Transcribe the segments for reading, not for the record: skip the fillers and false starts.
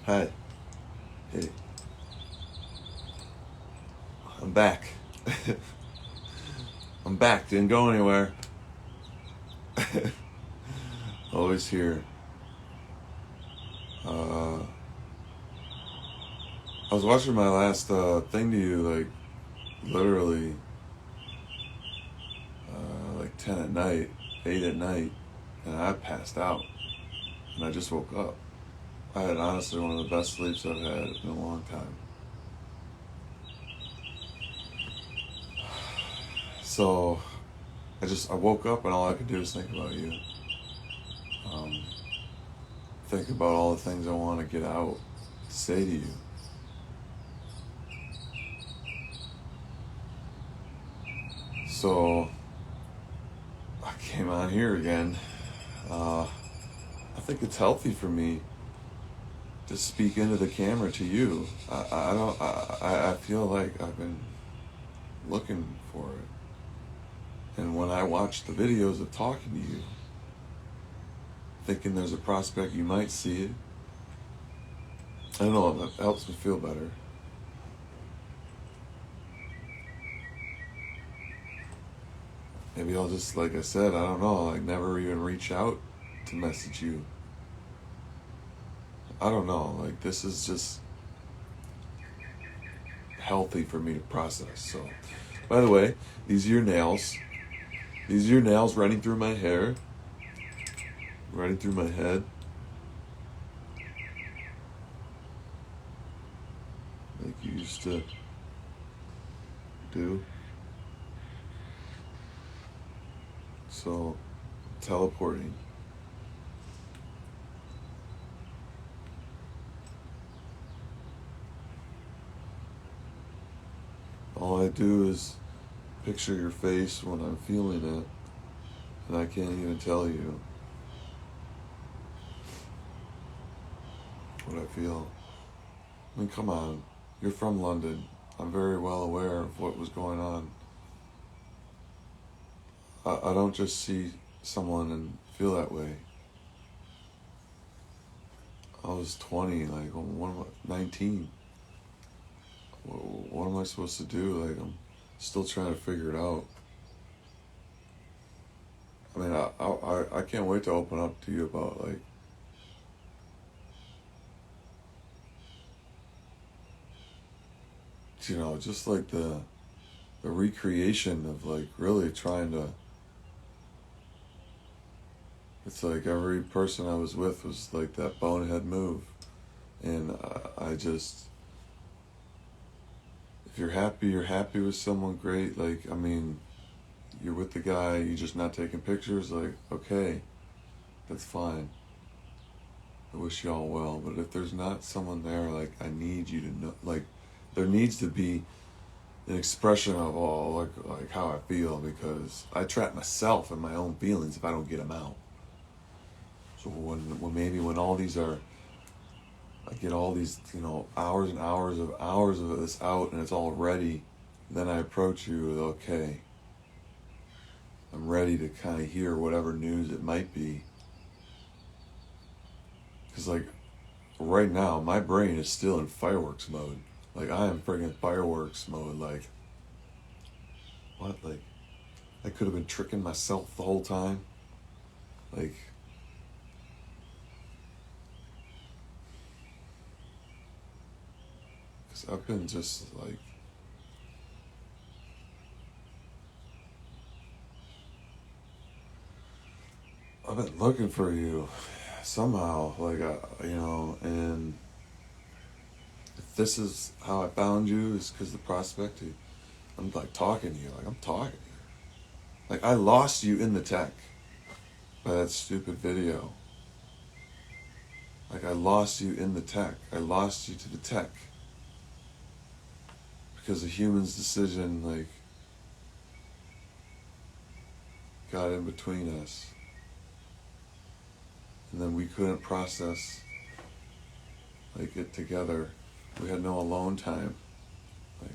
Hi. Hey. I'm back. I'm back. Didn't go anywhere. Always here. I was watching my last thing to you, like, literally, like 10 at night, 8 at night, and I passed out. And I just woke up. I had honestly one of the best sleeps I've had in a long time. So, I woke up and all I could do was think about you. Um, think about all the things I want to get out, to say to you. So, I came on here again. I think it's healthy for me to speak into the camera to you. I don't. I feel like I've been looking for it, and when I watch the videos of talking to you, thinking there's a prospect you might see it. I don't know. That helps me feel better. Maybe I'll just, like I said, I don't know. Like never even reach out to message you. I don't know. Like this is just healthy for me to process. So, by the way, these are your nails. These are your nails running through my hair, running through my head. Like you used to do. So, teleporting. All I do is picture your face when I'm feeling it, and I can't even tell you what I feel. I mean, come on. You're from London. I'm very well aware of what was going on. I don't just see someone and feel that way. I was 20, like, what am I, 19. What am I supposed to do? Like, I'm still trying to figure it out. I mean, I can't wait to open up to you about, like, you know, just like the recreation of, like, really trying to. It's like every person I was with was like that bonehead move. And I just, if you're happy with someone, great. Like, I mean, you're with the guy, you're just not taking pictures, like, okay, that's fine. I wish y'all well. But if there's not someone there, like, I need you to know, like, there needs to be an expression of all, like how I feel, because I trap myself in my own feelings if I don't get them out. So when all these are, I get all these, hours and hours of this out, and it's all ready. Then I approach you with, okay, I'm ready to kind of hear whatever news it might be. Because, like, right now, my brain is still in fireworks mode. Like, I am friggin' fireworks mode. Like, what? Like, I could have been tricking myself the whole time. Like, because I've been just, like, I've been looking for you somehow. Like, and if this is how I found you, is because the prospect, I'm like talking to you. Like, I'm talking to you. Like, I lost you in the tech by that stupid video. Like, I lost you in the tech. I lost you to the tech. Because the human's decision, like, got in between us. And then we couldn't process, like, it together. We had no alone time. Like,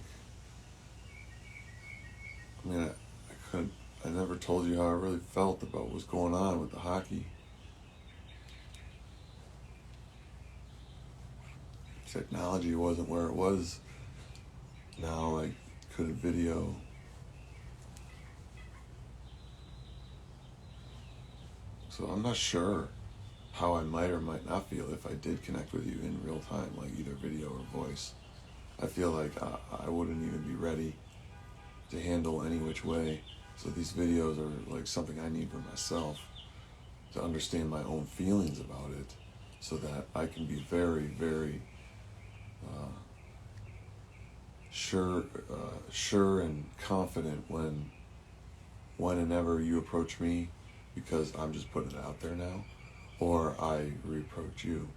I mean, I never told you how I really felt about what was going on with the hockey. technology wasn't where it was now, like, could a video... So I'm not sure how I might or might not feel if I did connect with you in real time, like either video or voice. I feel like I wouldn't even be ready to handle any which way. So these videos are like something I need for myself to understand my own feelings about it, so that I can be very, very sure and confident when and ever you approach me, because I'm just putting it out there now, or I reapproach you.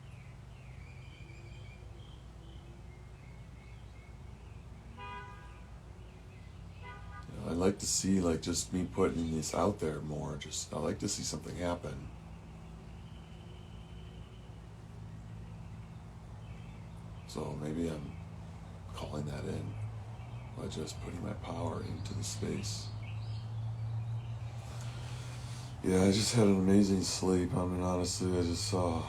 I'd like to see, like, just me putting this out there more. Just, I like to see something happen. So maybe I'm calling that in by just putting my power into the space. Yeah, I just had an amazing sleep. I mean, honestly, I just saw...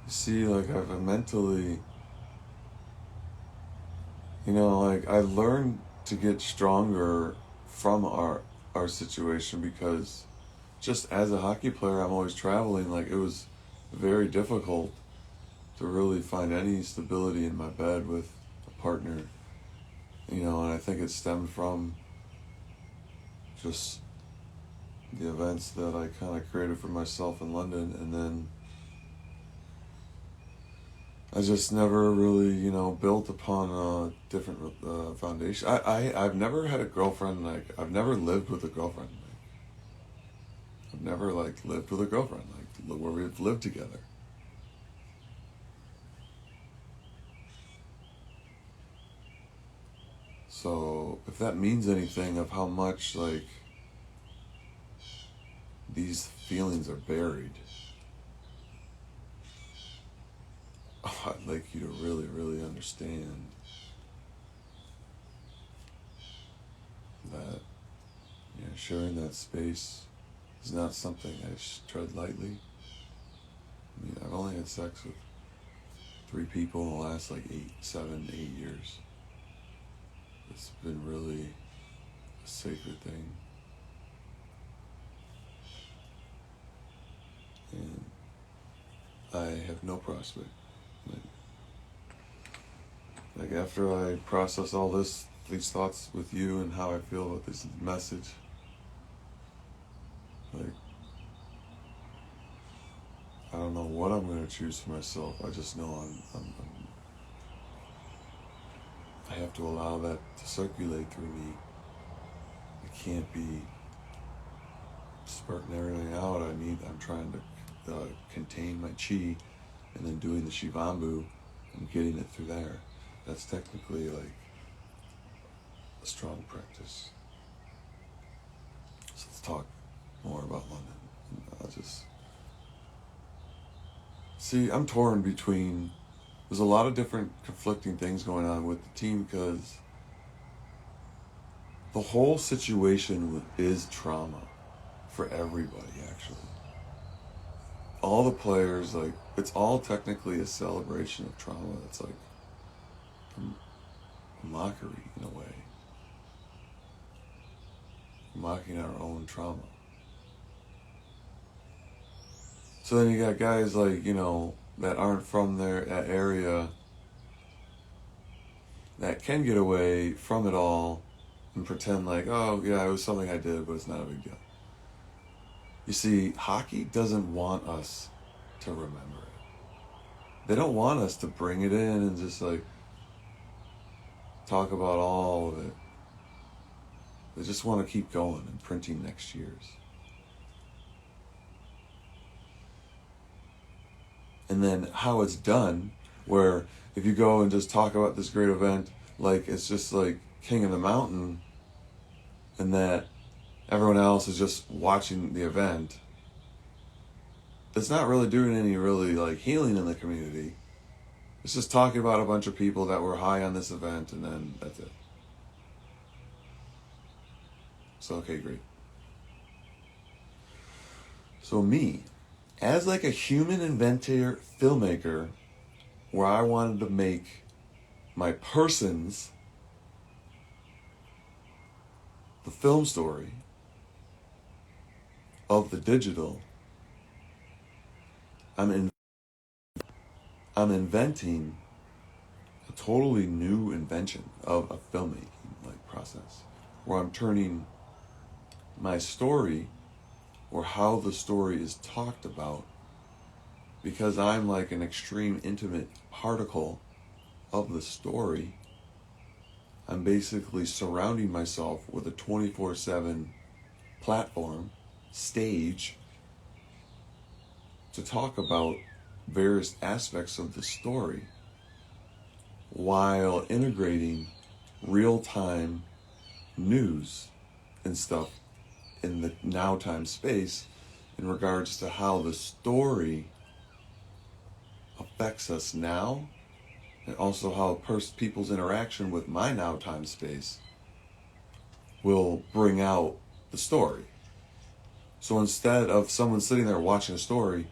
See, like, I've mentally... You know, like, I learned to get stronger from our situation, because just as a hockey player, I'm always traveling. Like, it was very difficult to really find any stability in my bed with a partner, you know, and I think it stemmed from just the events that I kind of created for myself in London, and then I just never really, you know, built upon a different foundation. I've never had a girlfriend, like, I've never lived with a girlfriend. Like, I've never, like, lived with a girlfriend, like, where we've lived together. So, if that means anything of how much, like, these feelings are buried, I'd like you to really, really understand that, you know, sharing that space is not something I tread lightly. I mean, I've only had sex with 3 people in the last, like, 7, 8 years. It's been really a sacred thing. And I have no prospect. Like, after I process all these thoughts with you and how I feel about this message, like, I don't know what I'm going to choose for myself. I just know I have to allow that to circulate through me. It can't be spurting everything out. I'm trying to contain my chi, and then doing the shivambu and getting it through there. That's technically, like, a strong practice. So let's talk more about London. I'll just... See, I'm torn between... There's a lot of different conflicting things going on with the team, because the whole situation is trauma for everybody, actually. All the players, like, it's all technically a celebration of trauma. It's like a mockery, in a way. Mocking our own trauma. So then you got guys, like, you know, that aren't from that area, that can get away from it all and pretend like, oh, yeah, it was something I did, but it's not a big deal. You see, hockey doesn't want us to remember it. They don't want us to bring it in and just, like, talk about all of it. They just want to keep going and printing next year's. And then how it's done, where if you go and just talk about this great event, like, it's just like King of the Mountain, and that everyone else is just watching the event, it's not really doing any really, like, healing in the community. It's just talking about a bunch of people that were high on this event, and then that's it. So, okay, great. So me, as like a human inventor, filmmaker, where I wanted to make my persons the film story of the digital, I'm inventing a totally new invention of a filmmaking like process, where I'm turning my story or how the story is talked about, because I'm like an extreme intimate particle of the story. I'm basically surrounding myself with a 24/7 platform, stage, to talk about various aspects of the story while integrating real-time news and stuff in the now time space in regards to how the story affects us now, and also how people's interaction with my now time space will bring out the story. So instead of someone sitting there watching a story,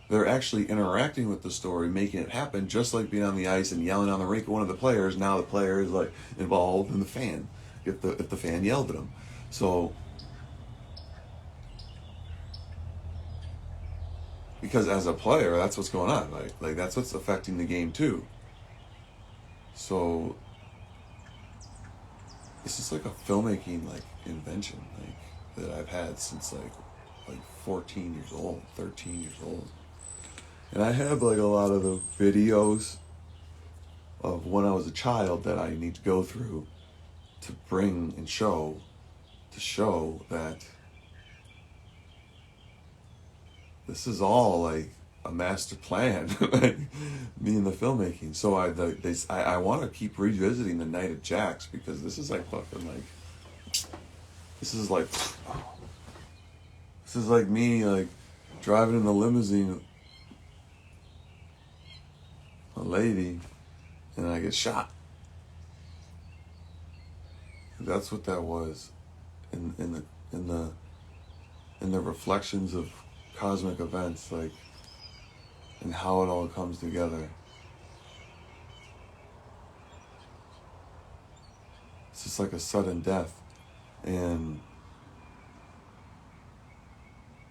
they're actually interacting with the story, making it happen, just like being on the ice and yelling on the rink at one of the players. Now the player is like involved in the fan, if the fan yelled at him. So because as a player, that's what's going on. Like that's what's affecting the game too. So this is like a filmmaking like invention like that I've had since like 14 years old, 13 years old. And I have like a lot of the videos of when I was a child that I need to go through to bring and show that this is all like a master plan, like me and the filmmaking. So I want to keep revisiting the Night of Jax, because this is like fucking like this is like me like driving in the limousine, a lady, and I get shot. That's what that was, in the reflections of cosmic events, like, and how it all comes together. It's just like a sudden death, and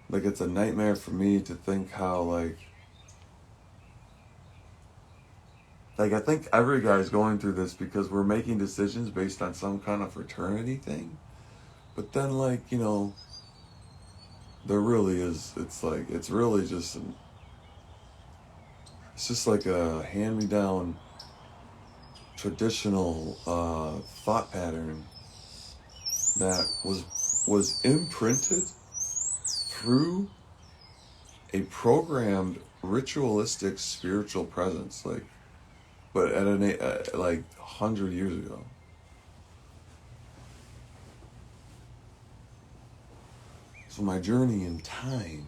like it's a nightmare for me to think how like I think every guy's going through this, because we're making decisions based on some kind of fraternity thing. But then, like, you know, there really is, it's like, it's really just, it's just like a hand-me-down traditional thought pattern that was imprinted through a programmed ritualistic spiritual presence, like, but at like 100 years ago. So my journey in time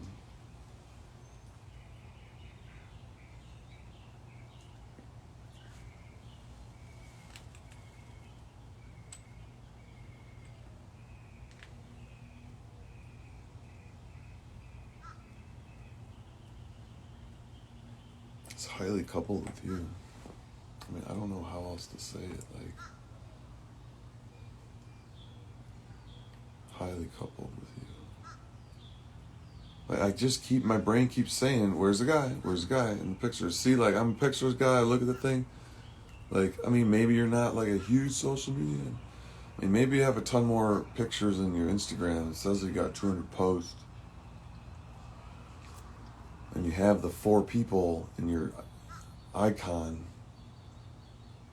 is highly coupled with you. I mean, I don't know how else to say it, like, highly coupled with you. Like, I just my brain keeps saying, where's the guy? Where's the guy in the pictures? See, like, I'm a pictures guy, I look at the thing. Like, I mean, maybe you're not like a huge social media. I mean, maybe you have a ton more pictures in your Instagram. It says you got 200 posts. And you have the 4 people in your icon.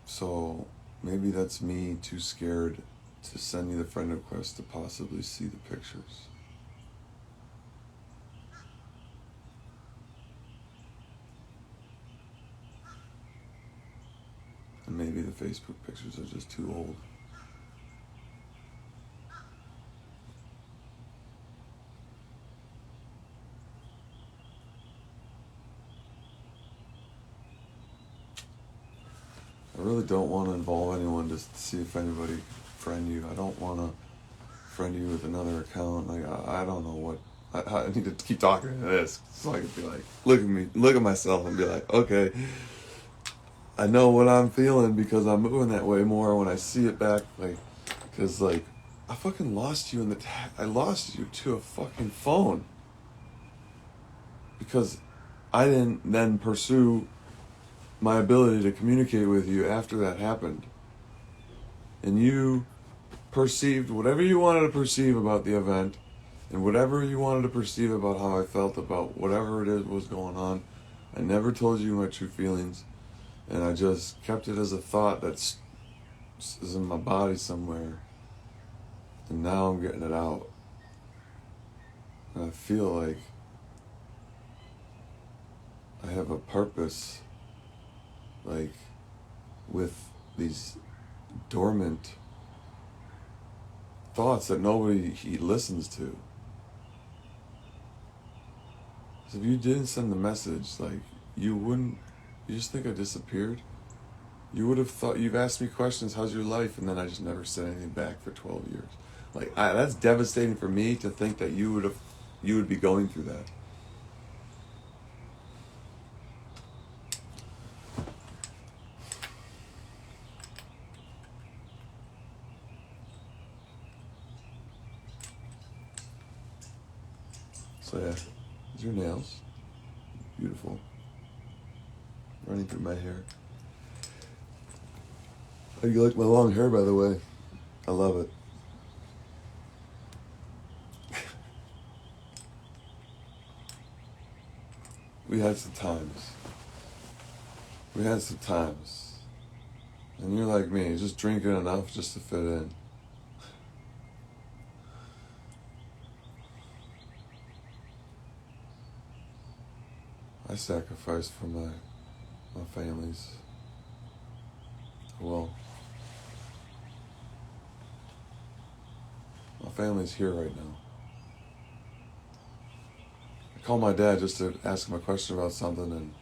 So maybe that's me too scared to send you the friend request to possibly see the pictures. And maybe the Facebook pictures are just too old. I really don't want to involve anyone to see if anybody friend you. I don't want to friend you with another account. Like, I don't know what I need to keep talking to this so I can be like, look at me, look at myself and be like, okay, I know what I'm feeling because I'm moving that way more when I see it back. Like, because like, I fucking lost you I lost you to a fucking phone. Because I didn't then pursue my ability to communicate with you after that happened. And you perceived whatever you wanted to perceive about the event and whatever you wanted to perceive about how I felt about whatever it is was going on. I never told you my true feelings, and I just kept it as a thought that's is in my body somewhere, and now I'm getting it out. And I feel like I have a purpose, like with these dormant thoughts that nobody listens to. So if you didn't send the message, like, you just think I disappeared? You would have thought, you've asked me questions, how's your life? And then I just never said anything back for 12 years. Like, that's devastating for me to think that you would be going through that. So yeah, these are nails. Beautiful. Running through my hair. How do you like my long hair, by the way? I love it. We had some times. And you're like me, just drinking enough just to fit in. I sacrificed for my family's. Well, my family's here right now. I called my dad just to ask him a question about something, and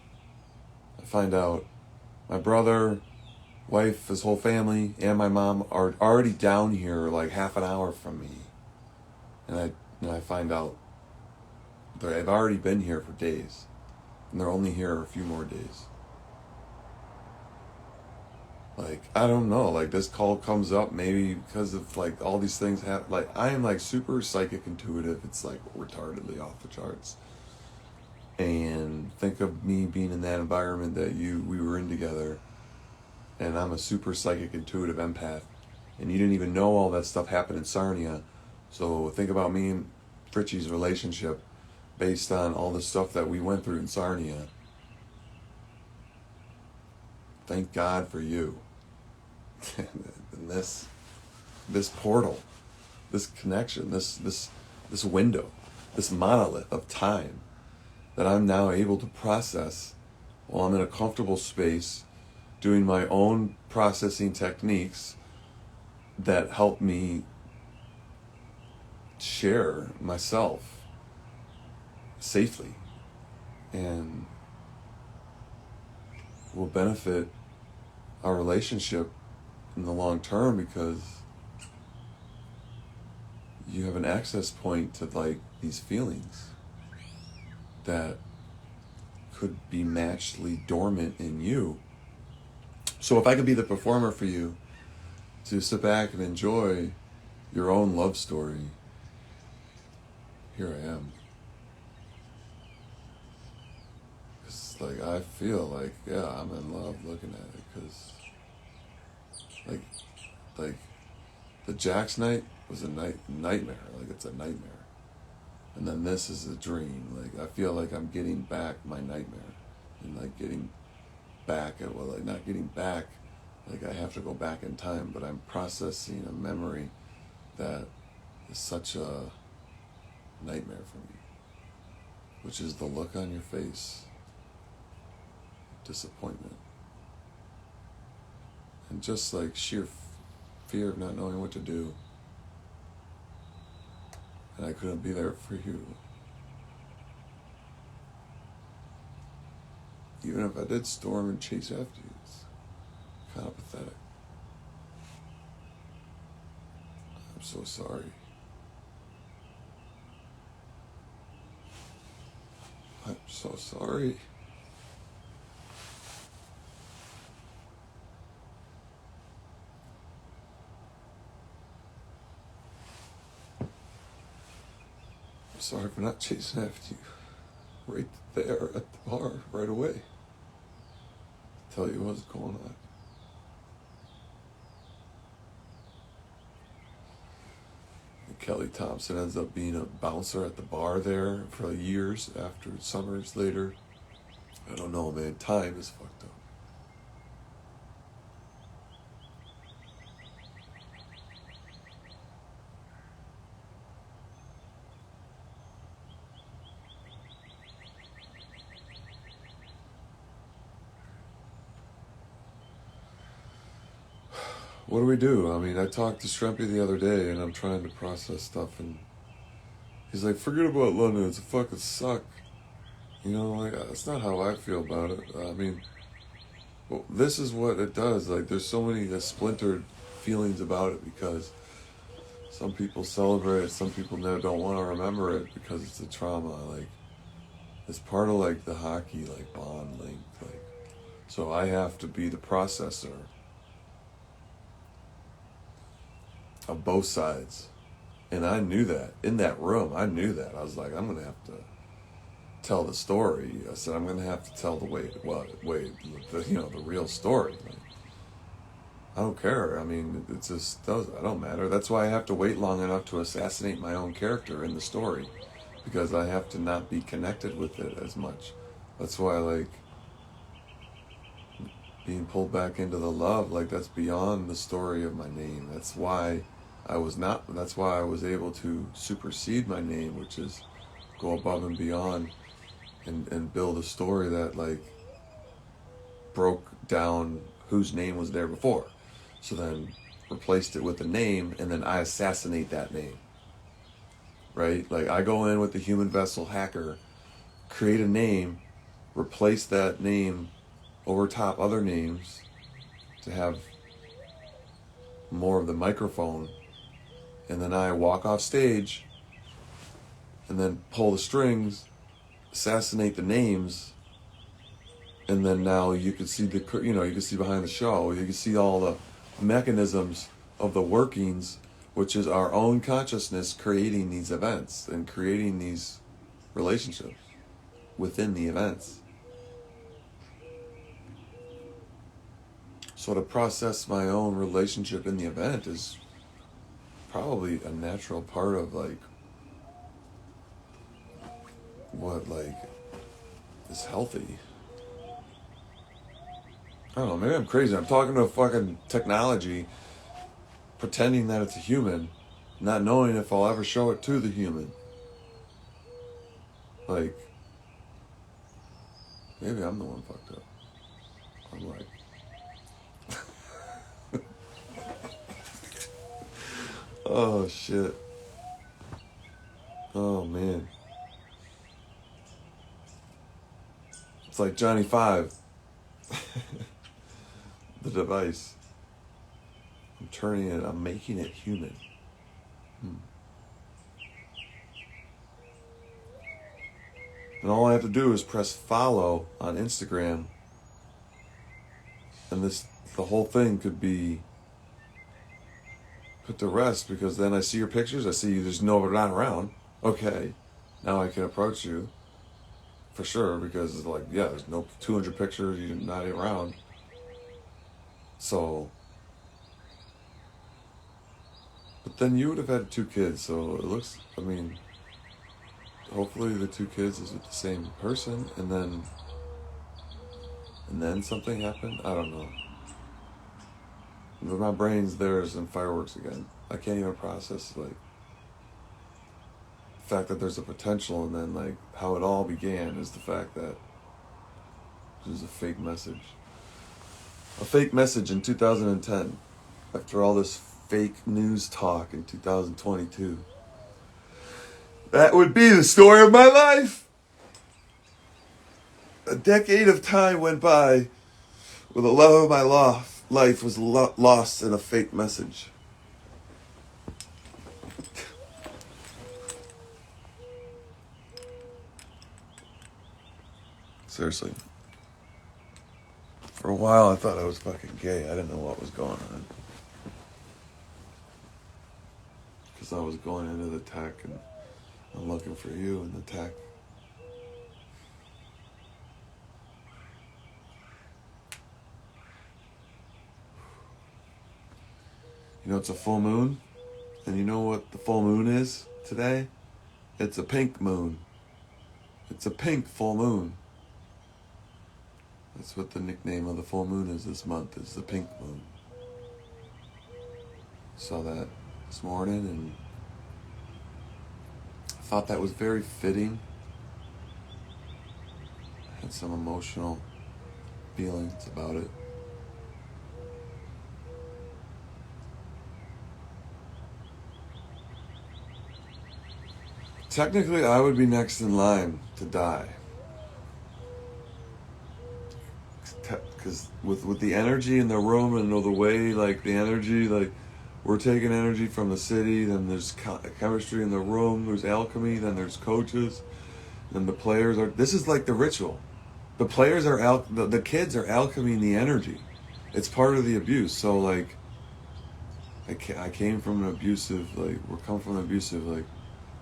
I find out my brother, wife, his whole family, and my mom are already down here like half an hour from me. And I find out they've already been here for days, and they're only here a few more days. Like, I don't know, like, this call comes up maybe because of, like, all these things happen. Like, I am, like, super psychic intuitive. It's, like, retardedly off the charts. And think of me being in that environment that we were in together, and I'm a super psychic intuitive empath, and you didn't even know all that stuff happened in Sarnia. So think about me and Fritchie's relationship based on all the stuff that we went through in Sarnia. Thank God for you. And this portal, this connection, this window, this monolith of time that I'm now able to process while I'm in a comfortable space doing my own processing techniques that help me share myself safely and will benefit our relationship in the long term, because you have an access point to, like, these feelings that could be matchedly dormant in you. So if I could be the performer for you to sit back and enjoy your own love story, here I am. It's like, I feel like, yeah, I'm in love looking at it, because like the Jack's night was a nightmare. Like, it's a nightmare. And then this is a dream. Like, I feel like I'm getting back my nightmare, and like getting back at, well, like, not getting back, like I have to go back in time, but I'm processing a memory that is such a nightmare for me, which is the look on your face, disappointment, and just like sheer fear of not knowing what to do. And I couldn't be there for you. Even if I did storm and chase after you, it's kind of pathetic. I'm so sorry. I'm so sorry. I'm sorry for not chasing after you right there at the bar right away. Tell you what's going on. And Kelly Thompson ends up being a bouncer at the bar there for years after, summers later. I don't know, man. Time is fucked up. What do we do? I mean, I talked to Shrimpy the other day, and I'm trying to process stuff, and he's like, forget about London, it's a fucking suck. You know, like, that's not how I feel about it. I mean, well, this is what it does. Like, there's so many splintered feelings about it because some people celebrate it, some people don't want to remember it because it's a trauma. Like, it's part of, like, the hockey, like, bond link. Like, so I have to be the processor of both sides. And I knew that. In that room, I knew that. I was like, I'm going to have to tell the story. I said, I'm going to have to tell the real story. Like, I don't care. I mean, it just does. I don't matter. That's why I have to wait long enough to assassinate my own character in the story. Because I have to not be connected with it as much. That's why, like, being pulled back into the love, like, that's beyond the story of my name. That's why I was able to supersede my name, which is go above and beyond and build a story that, like, broke down whose name was there before. So then replaced it with a name, and then I assassinate that name. Right? Like, I go in with the human vessel hacker, create a name, replace that name over top other names to have more of the microphone, and then I walk off stage and then pull the strings, assassinate the names, and then now you can see you can see behind the show, you can see all the mechanisms of the workings, which is our own consciousness creating these events and creating these relationships within the events. So to process my own relationship in the event is probably a natural part of, like, what, like, is healthy. I don't know, maybe I'm crazy. I'm talking to a fucking technology, pretending that it's a human, not knowing if I'll ever show it to the human. Like, maybe I'm the one fucked up. I'm like, oh shit. Oh man. It's like Johnny Five. The device. I'm making it human. And all I have to do is press follow on Instagram, and the whole thing could be put to rest, because then I see your pictures, I see you, there's no, not around. Okay, now I can approach you for sure, because it's like, yeah, there's no 200 pictures, you're not around. So, but then you would have had 2 kids, so it looks, I mean, hopefully the 2 kids is with the same person, and then something happened. I don't know. My brain's there as in fireworks again. I can't even process, like, the fact that there's a potential, and then, like, how it all began is the fact that there's a fake message. A fake message in 2010, after all this fake news talk in 2022. That would be the story of my life. A decade of time went by where the love of my life was lost in a fake message. Seriously. For a while, I thought I was fucking gay. I didn't know what was going on. Because I was going into the tech and I'm looking for you in the tech. You know, it's a full moon. And you know what the full moon is today? It's a pink moon. It's a pink full moon. That's what the nickname of the full moon is this month, is the pink moon. Saw that this morning and I thought that was very fitting. I had some emotional feelings about it. Technically, I would be next in line to die. Because with the energy in the room and the way, like, the energy, like, we're taking energy from the city, then there's chemistry in the room, there's alchemy, then there's coaches, then the players are, this is like the ritual. The players are, the kids are alchemying the energy. It's part of the abuse. So, like, I came from an abusive, like, we're coming from an abusive, like,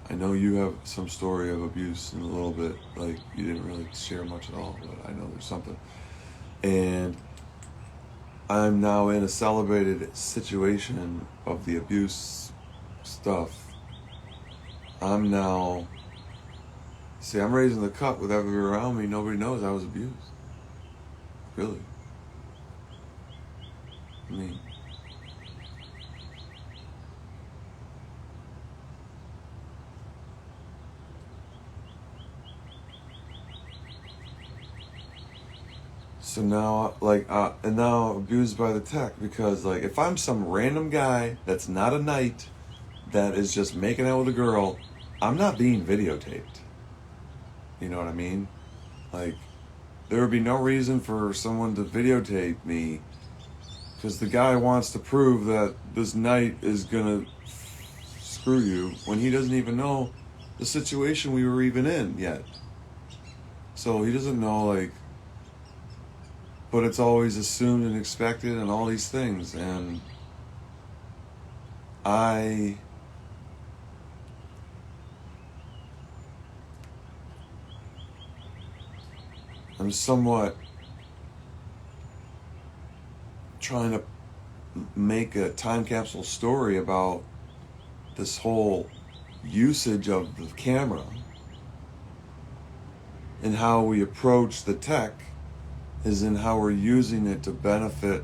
I know you have some story of abuse in a little bit, like, you didn't really share much at all, but I know there's something. And I'm now in a celebrated situation of the abuse stuff. I'm raising the cut with everybody around me. Nobody knows I was abused. Really. I mean, so now, like, and now abused by the tech because, like, if I'm some random guy that's not a knight that is just making out with a girl, I'm not being videotaped. You know what I mean? Like, there would be no reason for someone to videotape me because the guy wants to prove that this knight is gonna screw you when he doesn't even know the situation we were even in yet. So he doesn't know, like, but it's always assumed and expected and all these things. And I'm somewhat trying to make a time capsule story about this whole usage of the camera and how we approach the tech is in how we're using it to benefit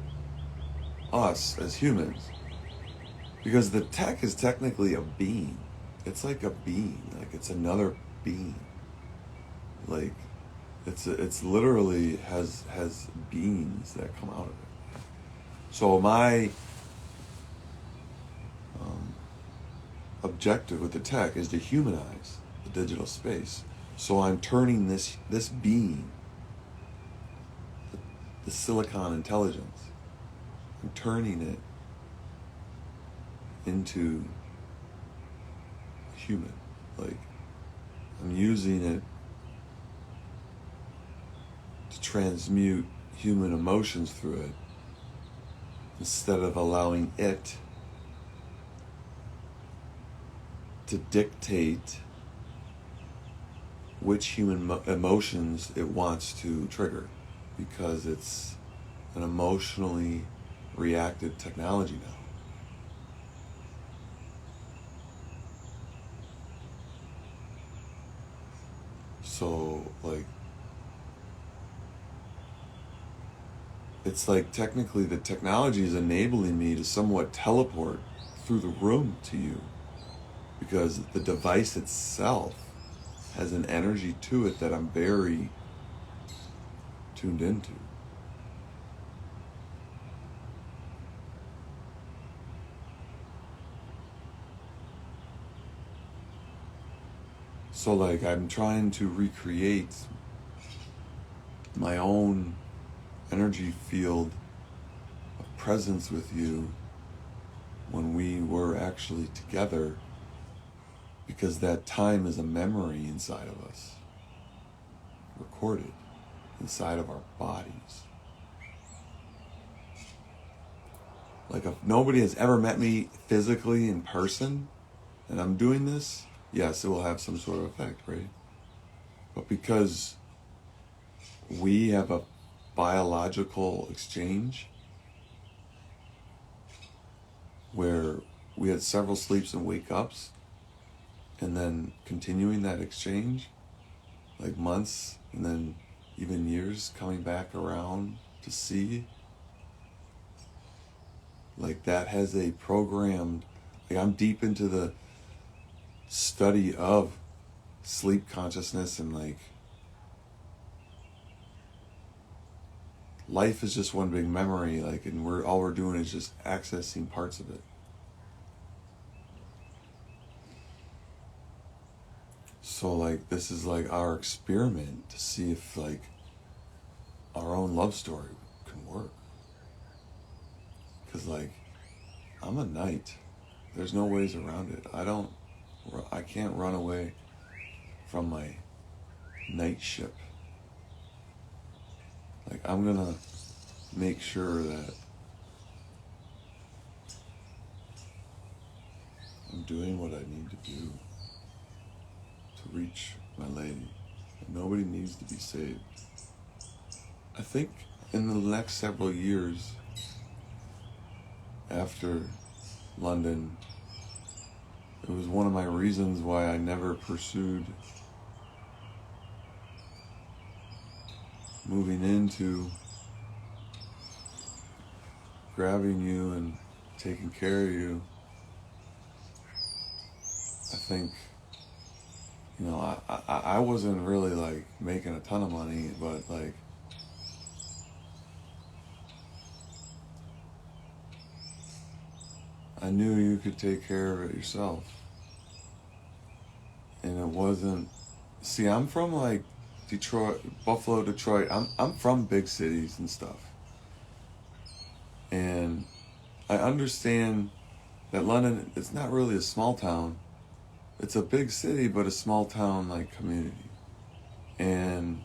us as humans. Because the tech is technically a being. It's like a being. Like, it's another being. Like, it's literally has beings that come out of it. So my objective with the tech is to humanize the digital space. So I'm turning this being, the silicon intelligence, I'm turning it into human. Like, I'm using it to transmute human emotions through it instead of allowing it to dictate which human emotions it wants to trigger, because it's an emotionally reactive technology now. So, like, it's like technically the technology is enabling me to somewhat teleport through the room to you, because the device itself has an energy to it that I'm very tuned into. So, like, I'm trying to recreate my own energy field of presence with you when we were actually together, because that time is a memory inside of us, recorded. inside of our bodies. Like, if nobody has ever met me physically in person and I'm doing this, yes, it will have some sort of effect, right? But because we have a biological exchange where we had several sleeps and wake-ups, and then continuing that exchange, like months and then even years coming back around to see, like that has a programmed, like I'm deep into the study of sleep consciousness, and like life is just one big memory, like, and all we're doing is just accessing parts of it. So like this is like our experiment to see if like our own love story can work. Cause like I'm a knight. There's no ways around it. I can't run away from my knightship. Like I'm gonna make sure that I'm doing what I need to do to reach my lady. And nobody needs to be saved. I think in the next several years after London, it was one of my reasons why I never pursued moving into grabbing you and taking care of you. I think, you know, I wasn't really like making a ton of money, but like I knew you could take care of it yourself. And it wasn't, see, I'm from like Detroit, Buffalo, Detroit. I'm from big cities and stuff. And I understand that London, it's not really a small town. It's a big city, but a small town like community. And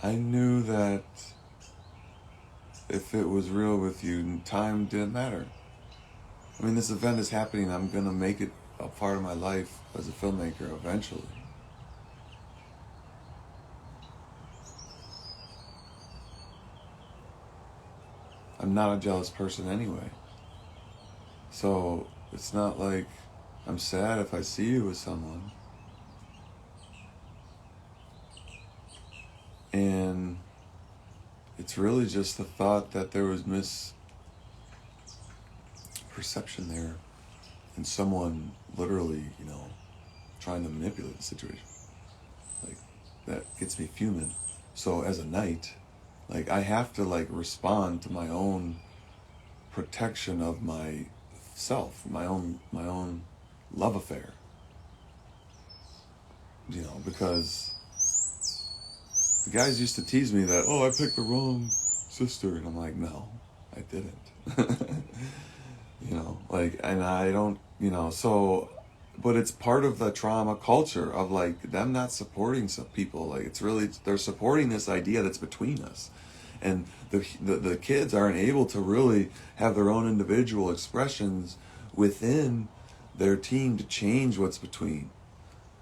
I knew that if it was real with you, time didn't matter. I mean, this event is happening. I'm going to make it a part of my life as a filmmaker eventually. I'm not a jealous person anyway. So it's not like I'm sad if I see you with someone. And it's really just the thought that there was misperception there, and someone literally, you know, trying to manipulate the situation. Like, that gets me fuming. So as a knight, like, I have to like respond to my own protection of myself, my own love affair. You know, because the guys used to tease me that, oh, I picked the wrong sister. And I'm like, no, I didn't. You know, like, and I don't, you know, so, but it's part of the trauma culture of like them not supporting some people. Like, it's really, they're supporting this idea that's between us. And the kids aren't able to really have their own individual expressions within their team to change what's between.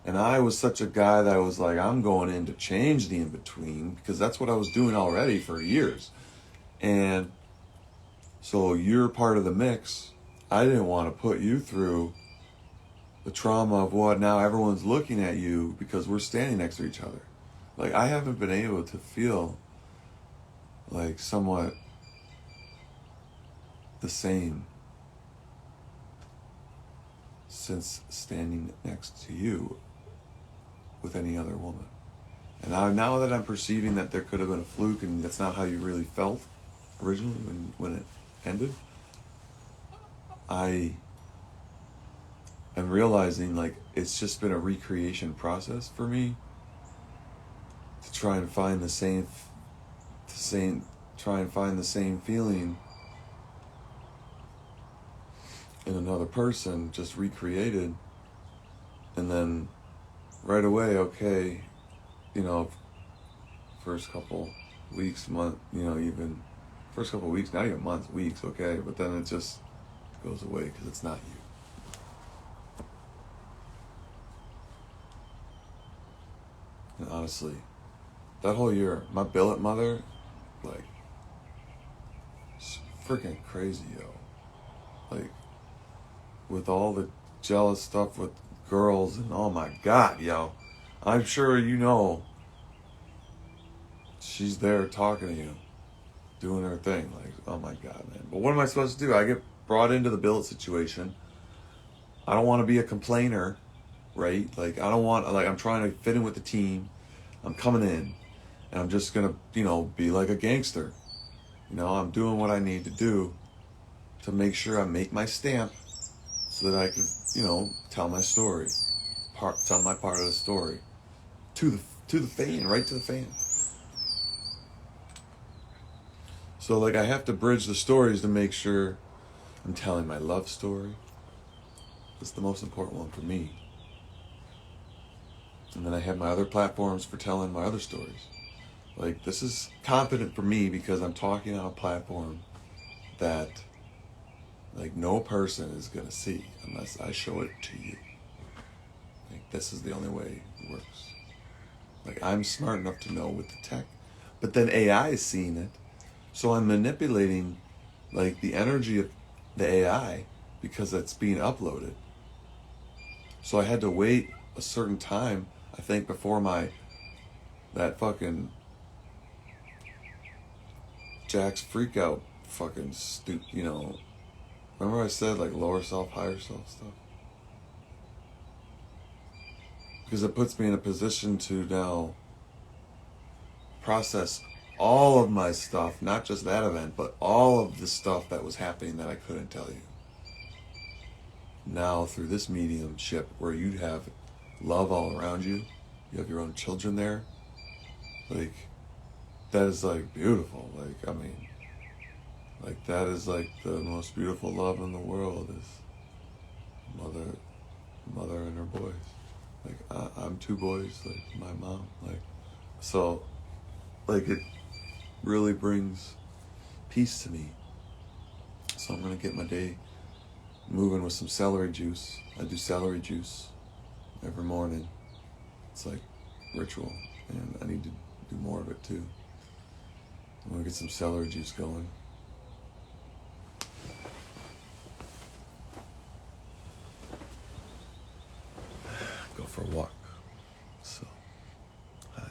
And I was such a guy that I was like, I'm going in to change the in-between, because that's what I was doing already for years. And so you're part of the mix. I didn't want to put you through the trauma of what now everyone's looking at you because we're standing next to each other. Like, I haven't been able to feel like somewhat the same since standing next to you with any other woman. And now that I'm perceiving that there could have been a fluke and that's not how you really felt originally when it ended, I am realizing like it's just been a recreation process for me to try and find the same feeling in another person, just recreated, And then right away, okay, you know, first couple weeks, month, you know, even first couple weeks, not even months, weeks, okay, but then it just goes away because it's not you. And honestly, that whole year, my billet mother, like, it's freaking crazy, yo. Like, with all the jealous stuff with girls, and oh my God, yo. I'm sure you know she's there talking to you, doing her thing. Like, oh my God, man. But what am I supposed to do? I get brought into the billet situation. I don't want to be a complainer, right? Like, I don't want, like, I'm trying to fit in with the team. I'm coming in, and I'm just going to, you know, be like a gangster. You know, I'm doing what I need to do to make sure I make my stamp so that I can, you know, tell my story, tell my part of the story to the fan, right to the fan. So, like, I have to bridge the stories to make sure I'm telling my love story. That's the most important one for me. And then I have my other platforms for telling my other stories. Like, this is confident for me because I'm talking on a platform that, like, no person is going to see unless I show it to you. Like, this is the only way it works. Like, I'm smart enough to know with the tech, but then AI is seeing it. So I'm manipulating, like, the energy of the AI because it's being uploaded. So I had to wait a certain time, I think, before that fucking Jack's freak out fucking you know, remember I said, like, lower self, higher self stuff? Because it puts me in a position to now process all of my stuff, not just that event, but all of the stuff that was happening that I couldn't tell you. Now, through this mediumship where you have love all around you, you have your own children there, like, that is, like, beautiful. Like, I mean, like, that is, like, the most beautiful love in the world is mother and her boys. Like, I'm two boys, like my mom, like, so, like, it really brings peace to me. So I'm gonna get my day moving with some celery juice. I do celery juice every morning. It's like ritual, and I need to do more of it too. I'm gonna get some celery juice going. Go for a walk. So, hi.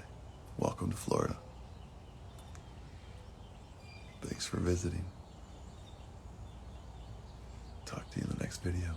Welcome to Florida. Thanks for visiting. Talk to you in the next video.